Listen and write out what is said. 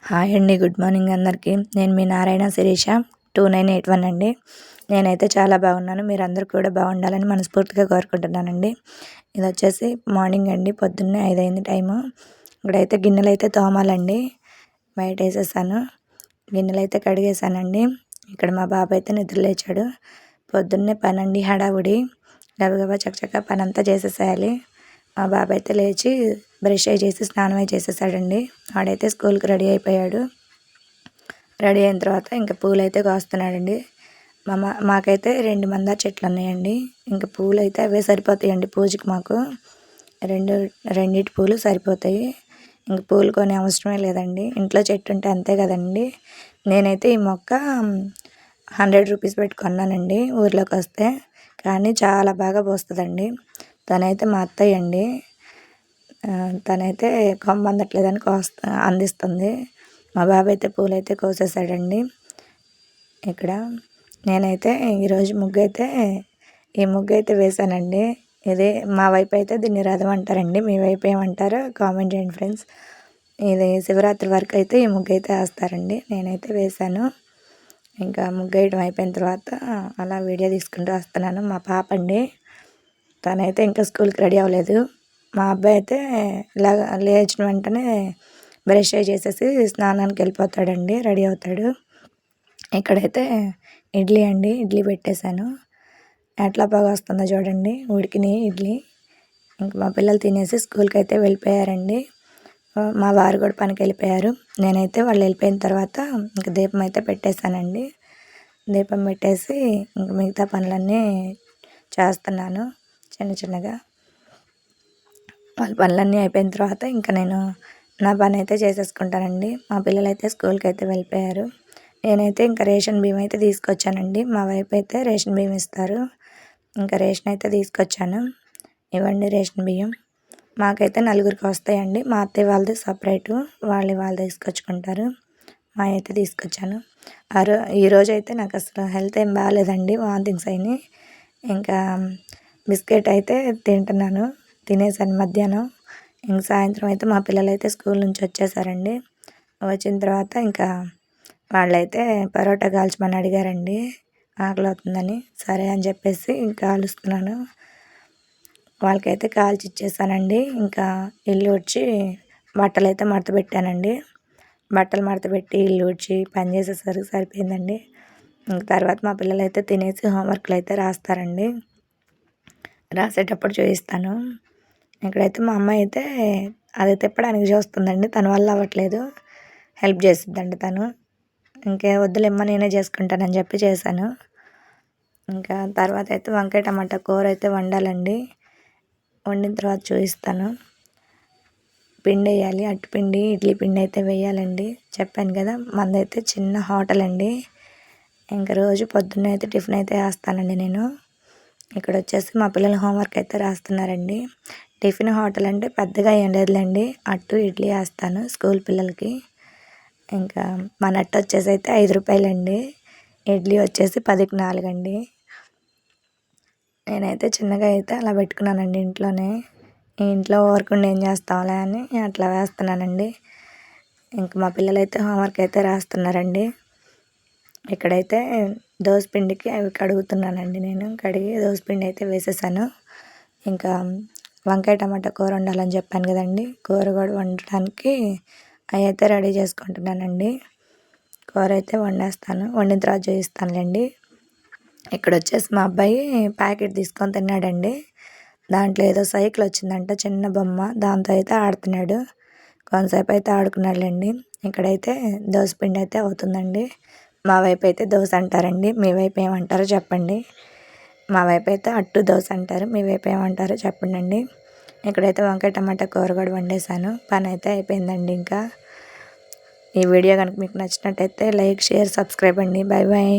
Hi అండి, good morning అందరికీ. నేను మీ నారాయణ శిరీష 2981 అండి. నేనైతే చాలా బాగున్నాను. మీరందరూ కూడా బాగుండాలని మనస్ఫూర్తిగా కోరుకుంటున్నానండి. ఇది వచ్చేసి మార్నింగ్ అండి, పొద్దున్నే 5 అయింది టైము. ఇక్కడైతే గిన్నెలు అయితే తోమాలండి, బయట వేసేసాను. గిన్నెలు అయితే కడిగేసానండి. ఇక్కడ మా బాబు అయితే నిద్ర లేచాడు. పొద్దున్నే పనండి, హడావుడి, గబగబా చకచకా పని అంతా చేసేసేయాలి. మా బాబు అయితే లేచి బ్రష్ అయి చేసి స్నానం అయి చేసేసాడండి. వాడైతే స్కూల్కి రెడీ అయిపోయాడు. రెడీ అయిన తర్వాత ఇంకా పూలు అయితే కోస్తున్నాడండి. మాకైతే 2 మందార చెట్లు ఉన్నాయండి. ఇంకా పూలు అయితే అవే సరిపోతాయండి పూజకి. మాకు రెండిటి పూలు సరిపోతాయి. ఇంక పూలు కొనే అవసరమే లేదండి, ఇంట్లో చెట్టు ఉంటే అంతే కదండి. నేనైతే ఈ మొక్క 100 రూపీస్ పెట్టి కొన్నానండి ఊర్లోకి వస్తే. కానీ చాలా బాగా పోస్తుందండి. తనైతే మా అత్తయ్య అండి. తనైతే కొమ్మ అందట్లేదని అందిస్తుంది. మా బాబు అయితే పూలైతే కోసేసాడండి. ఇక్కడ నేనైతే ఈరోజు ఈ ముగ్గు అయితే వేశానండి. ఇది మా వైపు అయితే దీన్ని రథం అంటారండి, మీ వైపు ఏమంటారో కామెంట్ చేయండి ఫ్రెండ్స్. ఇది శివరాత్రి వరకు అయితే ఈ ముగ్గు అయితే వేస్తారండి. నేనైతే వేశాను. ఇంకా ముగ్గు వేయడం అయిపోయిన తర్వాత అలా వీడియో తీసుకుంటూ వస్తున్నాను. మా పాప అండి, తనైతే ఇంకా స్కూల్కి రెడీ అవ్వలేదు. మా అబ్బాయి అయితే లేచిన వెంటనే బ్రష్ చేసేసి స్నానానికి వెళ్ళిపోతాడండి, రెడీ అవుతాడు. ఇక్కడైతే ఇడ్లీ పెట్టేశాను. ఎట్లా బాగా వస్తుందో చూడండి, ఉడికిన ఇడ్లీ. ఇంక మా పిల్లలు తినేసి స్కూల్కి అయితే వెళ్ళిపోయారండి. మా వారు కూడా పనికి వెళ్ళిపోయారు. నేనైతే వాళ్ళు వెళ్ళిపోయిన తర్వాత ఇంక దీపం అయితే పెట్టేశానండి. దీపం పెట్టేసి ఇంక మిగతా పనులన్నీ చేస్తున్నాను చిన్నగా. వాళ్ళ పనులన్నీ అయిపోయిన తర్వాత ఇంకా నేను నా పని అయితే చేసేసుకుంటానండి. మా పిల్లలు అయితే స్కూల్కి అయితే వెళ్ళిపోయారు. నేనైతే ఇంకా రేషన్ బియ్యం అయితే తీసుకొచ్చానండి. మా వైపు అయితే రేషన్ బియ్యం ఇస్తారు. ఇంకా రేషన్ అయితే తీసుకొచ్చాను. ఇవ్వండి రేషన్ బియ్యం. మాకైతే 4గురికి వస్తాయండి. మా అత్తయ్య వాళ్ళది సపరేటు, వాళ్ళు తీసుకొచ్చుకుంటారు. మా అయితే తీసుకొచ్చాను. ఈరోజు అయితే నాకు అసలు హెల్త్ ఏం బాగాలేదండి, వామిటింగ్స్ అయినాయి. ఇంకా బిస్కెట్ అయితే తినేసాను మధ్యాహ్నం. ఇంక సాయంత్రం అయితే మా పిల్లలు అయితే స్కూల్ నుంచి వచ్చేసారండి. వచ్చిన తర్వాత ఇంకా వాళ్ళైతే పరోటా కాల్చమని అడిగారండి, ఆకలి అవుతుందని. సరే అని చెప్పేసి ఇంకా కాలుస్తున్నాను. వాళ్ళకైతే కాల్చి ఇచ్చేసానండి. ఇంకా ఇల్లు ఊడ్చి బట్టలు అయితే మడత పెట్టానండి. బట్టలు మడత పెట్టి ఇల్లు ఊడ్చి పని చేసేసరికి సరిపోయిందండి. ఇంక తర్వాత మా పిల్లలు అయితే తినేసి హోంవర్క్లు అయితే రాస్తారండి. రాసేటప్పుడు చూపిస్తాను. ఇక్కడైతే మా అమ్మాయి అయితే అది తిప్పడానికి చూస్తుందండి, తన వల్ల అవ్వట్లేదు. హెల్ప్ చేసిద్దండి తను. ఇంకే వద్దులేమ్మా నేనే చేసుకుంటానని చెప్పి చేశాను. ఇంకా తర్వాత అయితే వంకాయ టమాటా కూర అయితే వండాలండి. వండిన తర్వాత చూపిస్తాను. పిండి వేయాలి, అట్టుపిండి ఇడ్లీ పిండి అయితే వేయాలండి. చెప్పాను కదా, మనదైతే చిన్న హోటల్ అండి. ఇంకా రోజు పొద్దున్న అయితే టిఫిన్ అయితే వేస్తానండి నేను. ఇక్కడ వచ్చేసి మా పిల్లలు హోంవర్క్ అయితే రాస్తున్నారండి. టిఫిన్ హోటల్ అంటే పెద్దగా ఏం లేదులేండి, అట్టు ఇడ్లీ వేస్తాను స్కూల్ పిల్లలకి. ఇంకా మన అట్టు వచ్చేసి అయితే 5 రూపాయలండి. ఇడ్లీ వచ్చేసి 10కి 4 అండి. నేనైతే చిన్నగా అయితే అలా పెట్టుకున్నానండి ఇంట్లోనే. ఇంట్లో ఊరకుండా ఏం చేస్తాంలే అని అట్లా వేస్తున్నానండి. ఇంకా మా పిల్లలైతే హోంవర్క్ అయితే రాస్తున్నారండి. ఇక్కడైతే దోసపిండికి అవి కడుగుతున్నానండి. నేను కడిగి దోసపిండి అయితే వేసేసాను. ఇంకా వంకాయ టమాటా కూర వండాలని చెప్పాను కదండి, కూర కూడా వండటానికి అవి అయితే రెడీ చేసుకుంటున్నానండి. కూర అయితే వండేస్తాను, వండిన తర్వాత చూపిస్తానులేండి. ఇక్కడ వచ్చేసి మా అబ్బాయి ప్యాకెట్ తీసుకొని తిన్నాడండి. దాంట్లో ఏదో సైకిల్ వచ్చిందంట, చిన్న బొమ్మ, దాంతో అయితే ఆడుతున్నాడు. కొంతసేపు అయితే ఆడుకున్నాడులేండి. ఇక్కడైతే దోసపిండి అయితే అవుతుందండి. మా వైపు అయితే దోశ అంటారండి, మీ వైపు ఏమంటారో చెప్పండి. మా వైపు అయితే అట్టు దోశ అంటారు, మీ వైపు ఏమంటారో చెప్పండి. ఇక్కడైతే వంకాయ టమాటా కూర కూడా వండేసాను. పని అయితే అయిపోయిందండి. ఇంకా ఈ వీడియో కనుక మీకు నచ్చినట్టయితే లైక్, షేర్, సబ్స్క్రైబ్ అండి. Bye bye.